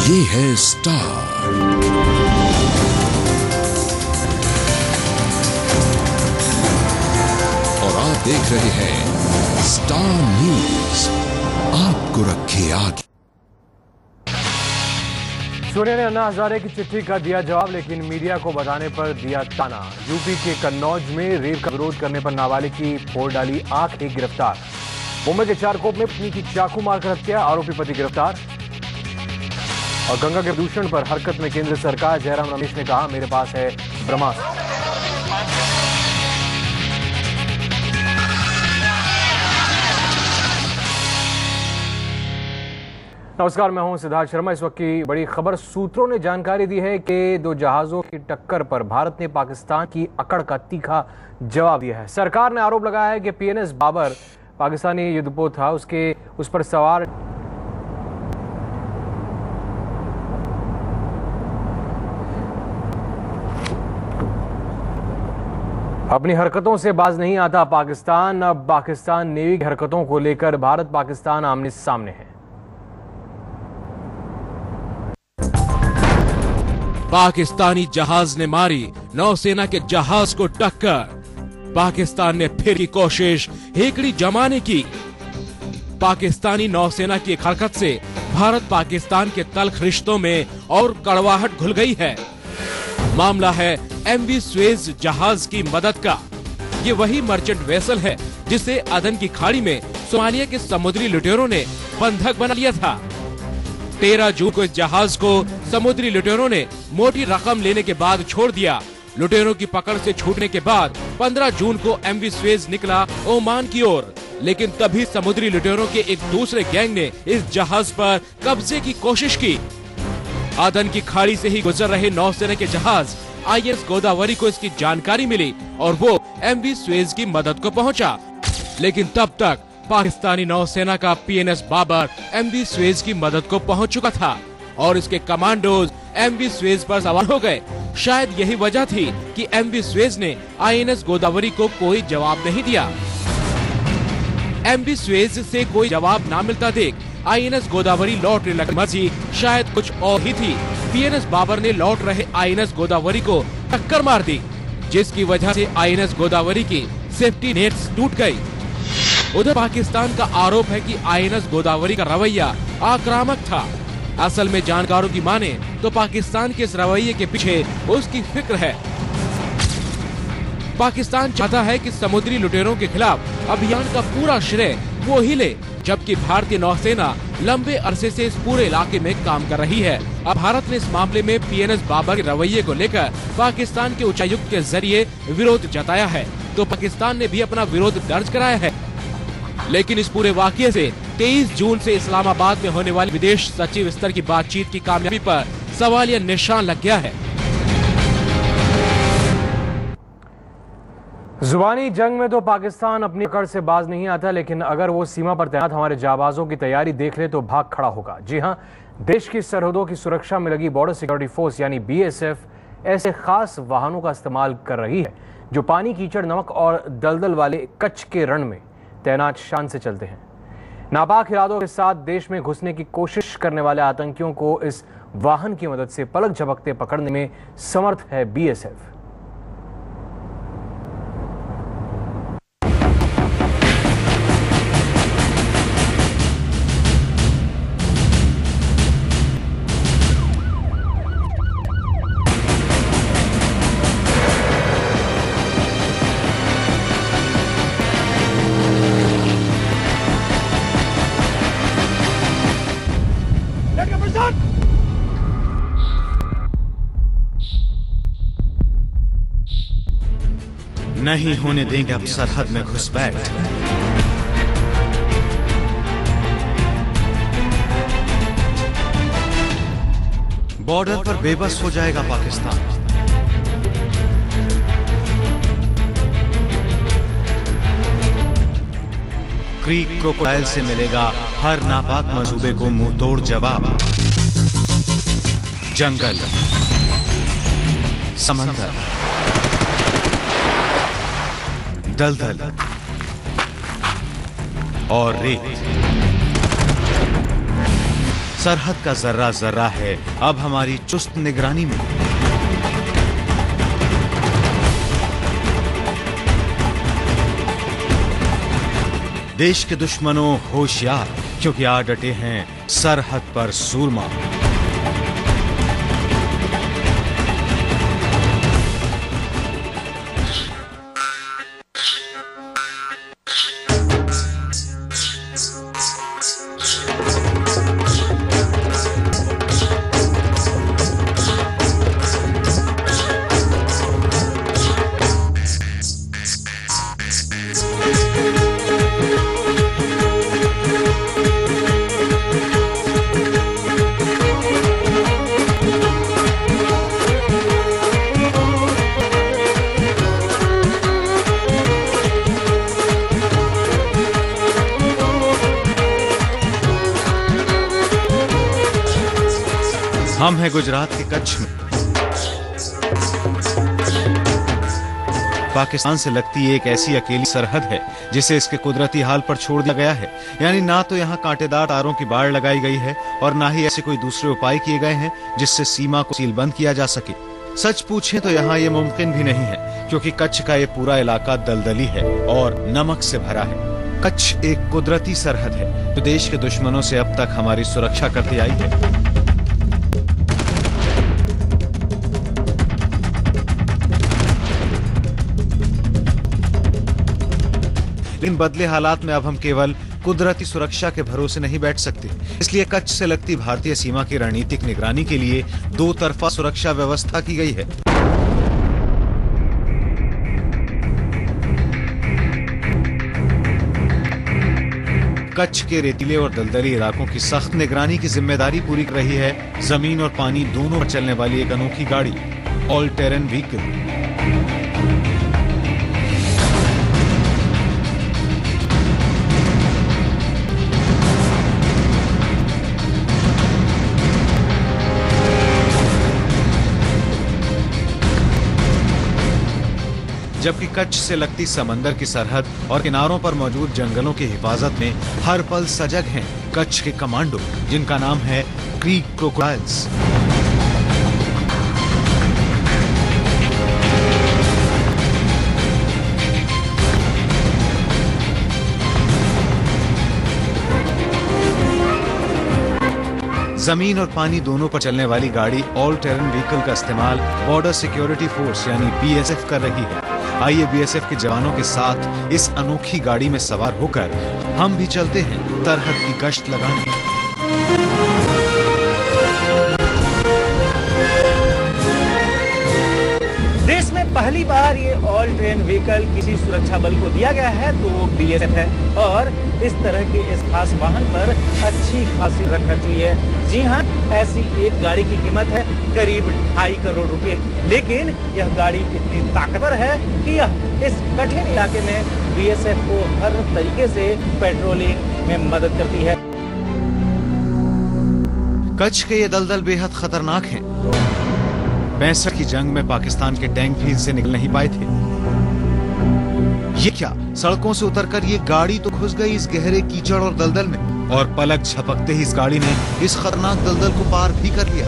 ये है स्टार। और आप देख रहे हैं स्टार न्यूज, आपको रखे आगे। सोनिया ने अन्ना हजारे की चिट्ठी का दिया जवाब, लेकिन मीडिया को बताने पर दिया ताना। यूपी के कन्नौज में रेप का विरोध करने पर नाबालिग की फोड़ डाली आंख, एक गिरफ्तार। मुंबई के चारकोप में पत्नी की चाकू मारकर हत्या, आरोपी पति गिरफ्तार। और गंगा के प्रदूषण पर हरकत में केंद्र सरकार, जयराम रमेश ने कहा मेरे पास है ब्रह्मास्त्र। नमस्कार, मैं हूं सिद्धार्थ शर्मा। इस वक्त की बड़ी खबर, सूत्रों ने जानकारी दी है कि दो जहाजों की टक्कर पर भारत ने पाकिस्तान की अकड़ का तीखा जवाब दिया है। सरकार ने आरोप लगाया है कि पीएनएस बाबर पाकिस्तानी युद्धपोत था, उस पर सवार अपनी हरकतों से बाज नहीं आता पाकिस्तान। अब पाकिस्तान नेवी की हरकतों को लेकर भारत पाकिस्तान आमने सामने है। पाकिस्तानी जहाज ने मारी नौसेना के जहाज को टक्कर। पाकिस्तान ने फिर की कोशिश हेकड़ी जमाने की। पाकिस्तानी नौसेना की एक हरकत से भारत पाकिस्तान के तल्ख रिश्तों में और कड़वाहट घुल गई है। मामला है एमवी स्वेज जहाज की मदद का। ये वही मर्चेंट वेसल है जिसे अदन की खाड़ी में सोमालिया के समुद्री लुटेरों ने बंधक बना लिया था। 13 जून को इस जहाज को समुद्री लुटेरों ने मोटी रकम लेने के बाद छोड़ दिया। लुटेरों की पकड़ से छूटने के बाद 15 जून को एमवी स्वेज निकला ओमान की ओर, लेकिन तभी समुद्री लुटेरों के एक दूसरे गैंग ने इस जहाज पर कब्जे की कोशिश की। अदन की खाड़ी से ही गुजर रहे नौसेना के जहाज आईएनएस गोदावरी को इसकी जानकारी मिली और वो एमवी स्वेज की मदद को पहुंचा। लेकिन तब तक पाकिस्तानी नौसेना का पीएनएस बाबर एमवी स्वेज की मदद को पहुंच चुका था और इसके कमांडोज एमवी स्वेज पर सवार हो गए। शायद यही वजह थी कि एमवी स्वेज ने आईएनएस गोदावरी को कोई जवाब नहीं दिया। एमवी स्वेज से कोई जवाब ना मिलता देख आईएनएस गोदावरी लौटने लगी। मर्जी शायद कुछ और ही थी। पीएनएस बाबर ने लौट रहे आईएनएस गोदावरी को टक्कर मार दी, जिसकी वजह से आईएनएस गोदावरी की सेफ्टी नेट्स टूट गई। उधर पाकिस्तान का आरोप है कि आईएनएस गोदावरी का रवैया आक्रामक था। असल में जानकारों की माने तो पाकिस्तान के इस रवैये के पीछे उसकी फिक्र है। पाकिस्तान चाहता है कि समुद्री लुटेरों के खिलाफ अभियान का पूरा श्रेय वो ही ले, जबकि भारतीय नौसेना लंबे अरसे से इस पूरे इलाके में काम कर रही है। अब भारत ने इस मामले में पीएनएस बाबर के रवैये को लेकर पाकिस्तान के उच्चायुक्त के जरिए विरोध जताया है, तो पाकिस्तान ने भी अपना विरोध दर्ज कराया है। लेकिन इस पूरे वाकये से 23 जून से इस्लामाबाद में होने वाली विदेश सचिव स्तर की बातचीत की कामयाबी पर सवालिया निशान लग गया है। जुबानी जंग में तो पाकिस्तान अपनी अकड़ से बाज नहीं आता, लेकिन अगर वो सीमा पर तैनात हमारे जाबाजों की तैयारी देख ले तो भाग खड़ा होगा। जी हां, देश की सरहदों की सुरक्षा में लगी बॉर्डर सिक्योरिटी फोर्स यानी बीएसएफ ऐसे खास वाहनों का इस्तेमाल कर रही है जो पानी, कीचड़, नमक और दलदल वाले कच्छ के रण में तैनात शान से चलते हैं। नापाक इरादों के साथ देश में घुसने की कोशिश करने वाले आतंकियों को इस वाहन की मदद से पलक झपकते पकड़ने में समर्थ है बीएसएफ। नहीं होने देंगे अब सरहद में घुसपैठ। बॉर्डर पर बेबस हो जाएगा पाकिस्तान। क्रीक क्रोकोडाइल से मिलेगा हर नापाक मंसूबे को मुंहतोड़ जवाब। जंगल, समंदर, दलदल और रेत, सरहद का जर्रा जर्रा है अब हमारी चुस्त निगरानी में। देश के दुश्मनों होशियार, क्योंकि आ डटे हैं सरहद पर सूरमा। हम हैं गुजरात के कच्छ में। पाकिस्तान से लगती एक ऐसी अकेली सरहद है जिसे इसके कुदरती हाल पर छोड़ दिया गया है। यानी ना तो यहाँ कांटेदार तारों की बाड़ लगाई गई है और ना ही ऐसे कोई दूसरे उपाय किए गए हैं जिससे सीमा को सीलबंद किया जा सके। सच पूछें तो यहाँ ये मुमकिन भी नहीं है, क्योंकि कच्छ का ये पूरा इलाका दलदली है और नमक से भरा है। कच्छ एक कुदरती सरहद है जो देश के दुश्मनों से अब तक हमारी सुरक्षा करती आई है। इन बदले हालात में अब हम केवल कुदरती सुरक्षा के भरोसे नहीं बैठ सकते। इसलिए कच्छ से लगती भारतीय सीमा की रणनीतिक निगरानी के लिए दो तरफा सुरक्षा व्यवस्था की गई है। कच्छ के रेतीले और दलदली इलाकों की सख्त निगरानी की जिम्मेदारी पूरी कर रही है जमीन और पानी दोनों पर चलने वाली एक अनोखी गाड़ी, ऑल टेरेन व्हीकल। जबकि कच्छ से लगती समंदर की सरहद और किनारों पर मौजूद जंगलों की हिफाजत में हर पल सजग हैं कच्छ के कमांडो, जिनका नाम है क्रीक क्रोकोडाइल्स। जमीन और पानी दोनों पर चलने वाली गाड़ी ऑल टेरेन व्हीकल का इस्तेमाल बॉर्डर सिक्योरिटी फोर्स यानी बीएसएफ कर रही है। आइए बीएसएफ के जवानों के साथ इस अनोखी गाड़ी में सवार होकर हम भी चलते हैं सरहद की गश्त लगाने। देश में पहली बार ये ऑल टेरेन व्हीकल किसी सुरक्षा बल को दिया गया है तो वो बीएसएफ है, और इस तरह के इस खास वाहन पर अच्छी खासी रखी हुई है। जी हाँ, ऐसी एक गाड़ी की कीमत है करीब 2.5 करोड़ रुपए, लेकिन यह गाड़ी इतनी ताकतवर है कि यह इस कठिन इलाके में बीएसएफ को हर तरीके से पेट्रोलिंग में मदद करती है। कच्छ के ये दलदल बेहद खतरनाक हैं। 65 की जंग में पाकिस्तान के टैंक भी इनसे निकल नहीं पाए थे। ये क्या, सड़कों से उतरकर ये गाड़ी तो घुस गई इस गहरे कीचड़ और दलदल में, और पलक झपकते ही इस गाड़ी ने इस खतरनाक दलदल को पार भी कर लिया।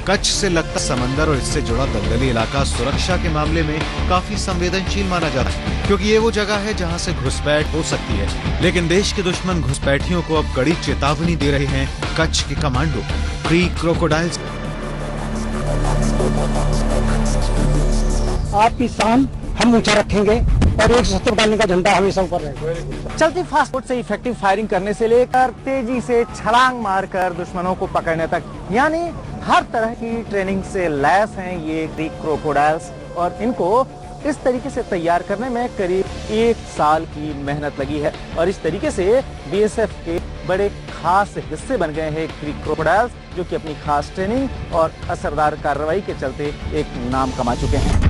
कच्छ से लगता समंदर और इससे जुड़ा दलदली इलाका सुरक्षा के मामले में काफी संवेदनशील माना जाता है, क्योंकि ये वो जगह है जहां से घुसपैठ हो सकती है। लेकिन देश के दुश्मन घुसपैठियों को अब कड़ी चेतावनी दे रहे हैं कच्छ के कमांडो क्रीक क्रोकोडाइल्स। आपकी शान हम ऊंचा रखेंगे और 170 डालने का झंडा हमेशा ऊपर रहेगा। चलती फास्ट फूड से इफेक्टिव फायरिंग करने से लेकर तेजी से छलांग मारकर दुश्मनों को पकड़ने तक, यानी हर तरह की ट्रेनिंग से लैस हैं ये क्रीक क्रोकोडाइल्स, और इनको इस तरीके से तैयार करने में करीब 1 साल की मेहनत लगी है। और इस तरीके से बीएसएफ के बड़े खास हिस्से बन गए हैं क्रीक क्रोकोडाइल्स, जो कि अपनी खास ट्रेनिंग और असरदार कार्रवाई के चलते एक नाम कमा चुके हैं।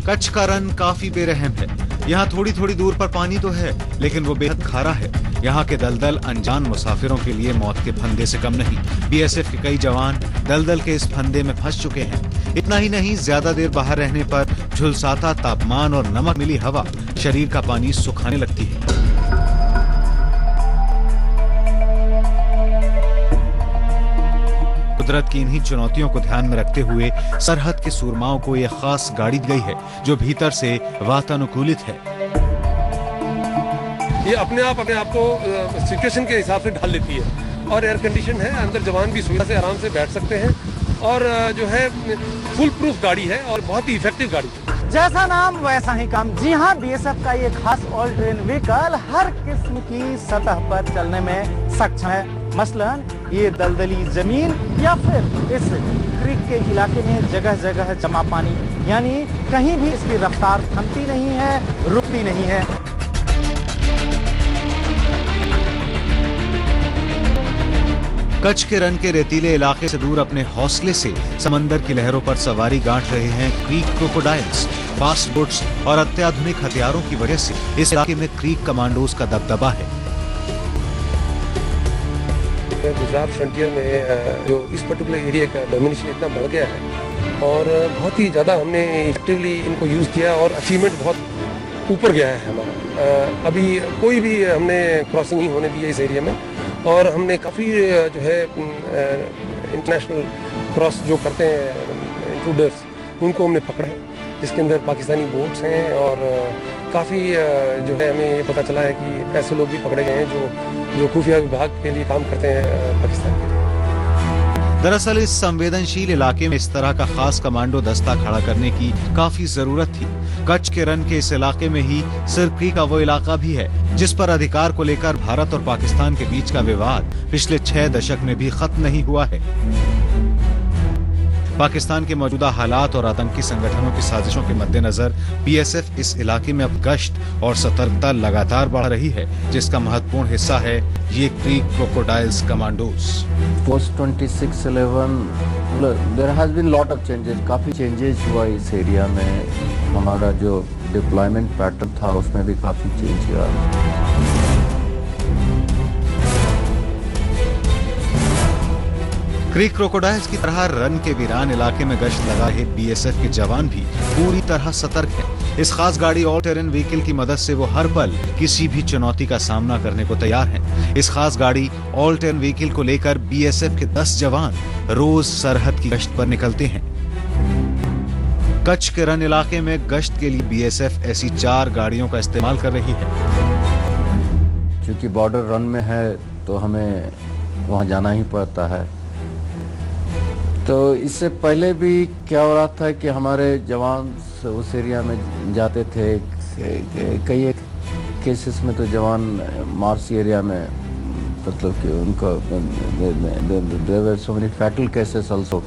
कच्छ का रन काफी बेरहम है। यहाँ थोड़ी थोड़ी दूर पर पानी तो है, लेकिन वो बेहद खारा है। यहाँ के दलदल अनजान मुसाफिरों के लिए मौत के फंदे से कम नहीं। बीएसएफ के कई जवान दलदल के इस फंदे में फंस चुके हैं। इतना ही नहीं, ज्यादा देर बाहर रहने पर झुलसाता तापमान और नमक मिली हवा शरीर का पानी सुखाने लगती है। कुदरत की इन्हीं चुनौतियों को ध्यान में रखते हुए सरहद के सूरमाओं को एक खास गाड़ी दी गई है जो भीतर से वातानुकूलित है। ये अपने आप को सिचुएशन के हिसाब से ढाल लेती है और एयर कंडीशन है, अंदर जवान भी सुविधा से आराम से बैठ सकते हैं और जो है फुल प्रूफ गाड़ी है और बहुत ही इफेक्टिव गाड़ी है। जैसा नाम वैसा ही काम। जी हाँ, बीएसएफ का ये खास ऑल टेरेन व्हीकल हर किस्म की सतह पर चलने में सक्षम है। मसलन ये दलदली जमीन या फिर इस क्रीक के इलाके में जगह जगह जमा पानी, यानी कहीं भी इसकी रफ्तार थमती नहीं है, रुकती नहीं है। कच्छ के रन के रेतीले इलाके से दूर अपने हौसले से समंदर की लहरों पर सवारी गांठ रहे हैं क्रीक क्रोकोडाइल्स। फास्ट बोट्स और अत्याधुनिक हथियारों की वजह से इस इलाके में क्रीक कमांडोज का दबदबा है। गुजरात फ्रंटियर में जो इस पर्टिकुलर एरिया का डोमिनेशन इतना बढ़ गया है और बहुत ही ज़्यादा हमने इफेक्टिवली इनको यूज़ किया और अचीवमेंट बहुत ऊपर गया है हमारा। अभी कोई भी हमने क्रॉसिंग नहीं होने दी है इस एरिया में और हमने काफ़ी जो है इंटरनेशनल क्रॉस जो करते हैं इंट्रूडर्स उनको हमने पकड़ा है, जिसके अंदर पाकिस्तानी बोट्स हैं और काफ़ी जो है हमें ये पता चला है कि ऐसे लोग भी पकड़े गए हैं जो खुफिया विभाग के लिए काम करते हैं पाकिस्तान के लिए। दरअसल इस संवेदनशील इलाके में इस तरह का खास कमांडो दस्ता खड़ा करने की काफी जरूरत थी। कच्छ के रन के इस इलाके में ही सिरक्री का वो इलाका भी है जिस पर अधिकार को लेकर भारत और पाकिस्तान के बीच का विवाद पिछले 6 दशक में भी खत्म नहीं हुआ है। पाकिस्तान के मौजूदा हालात और आतंकी संगठनों की साजिशों के मद्देनजर बीएसएफ इस इलाके में अब गश्त और सतर्कता लगातार बढ़ रही है, जिसका महत्वपूर्ण हिस्सा है ये creek crocodiles commandos. Post 26/11 there has been lot of changes, काफी चेंजेस हुआ इस एरिया में। हमारा जो डिप्लॉयमेंट पैटर्न था उसमें भी काफी चेंज हुआ। क्रीक क्रोकोडाइल्स की तरह रन के वीरान इलाके में गश्त लगाए बीएसएफ के जवान भी पूरी तरह सतर्क हैं। इस खास गाड़ी ऑल टेरेन व्हीकल की मदद से वो हर पल किसी भी चुनौती का सामना करने को तैयार हैं। इस खास गाड़ी ऑल टेरेन व्हीकल को लेकर बीएसएफ के 10 जवान रोज सरहद की गश्त पर निकलते हैं। कच्छ के रन इलाके में गश्त के लिए बीएसएफ ऐसी 4 गाड़ियों का इस्तेमाल कर रही है। क्योंकि बॉर्डर रन में है तो हमें वहां जाना ही पड़ता है। तो इससे पहले भी क्या हो रहा था कि हमारे जवान उस एरिया में जाते थे। कई केसेस में तो जवान मार्सी एरिया में मतलब कि उनको there were so many fatal cases also.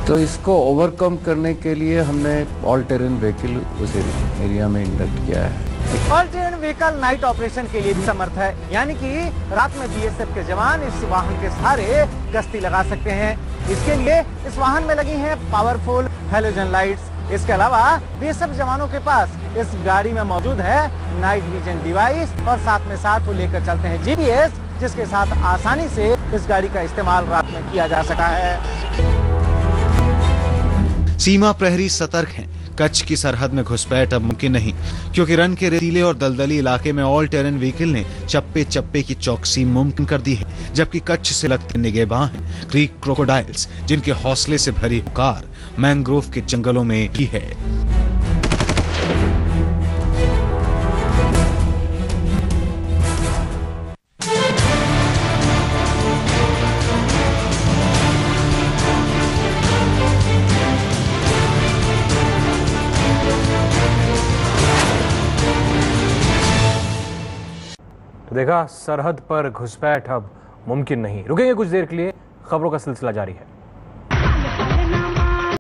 तो इसको ओवरकम करने के लिए हमने ऑल टेरेन व्हीकल उस एरिया में इंडक्ट किया है। All terrain vehicle night operation के लिए भी समर्थ है, यानी कि रात में बीएसएफ के जवान इस वाहन के सहारे गश्ती लगा सकते हैं। इसके लिए इस वाहन में लगी हैं पावरफुल हैलोजन लाइट्स। इसके अलावा बीएसएफ जवानों के पास इस गाड़ी में मौजूद है नाइट विजन डिवाइस और साथ वो लेकर चलते हैं जीपीएस, जिसके साथ आसानी से इस गाड़ी का इस्तेमाल रात में किया जा सकता है। सीमा प्रहरी सतर्क हैं। कच्छ की सरहद में घुसपैठ अब मुमकिन नहीं, क्योंकि रन के रेतीले और दलदली इलाके में ऑल टेरेन व्हीकल ने चप्पे चप्पे की चौकसी मुमकिन कर दी है। जबकि कच्छ से लगते निगहबान हैं क्रीक क्रोकोडाइल्स, जिनके हौसले से भरी पुकार मैंग्रोव के जंगलों में ही है। तो देखा, सरहद पर घुसपैठ अब मुमकिन नहीं। रुकेंगे कुछ देर के लिए, खबरों का सिलसिला जारी है।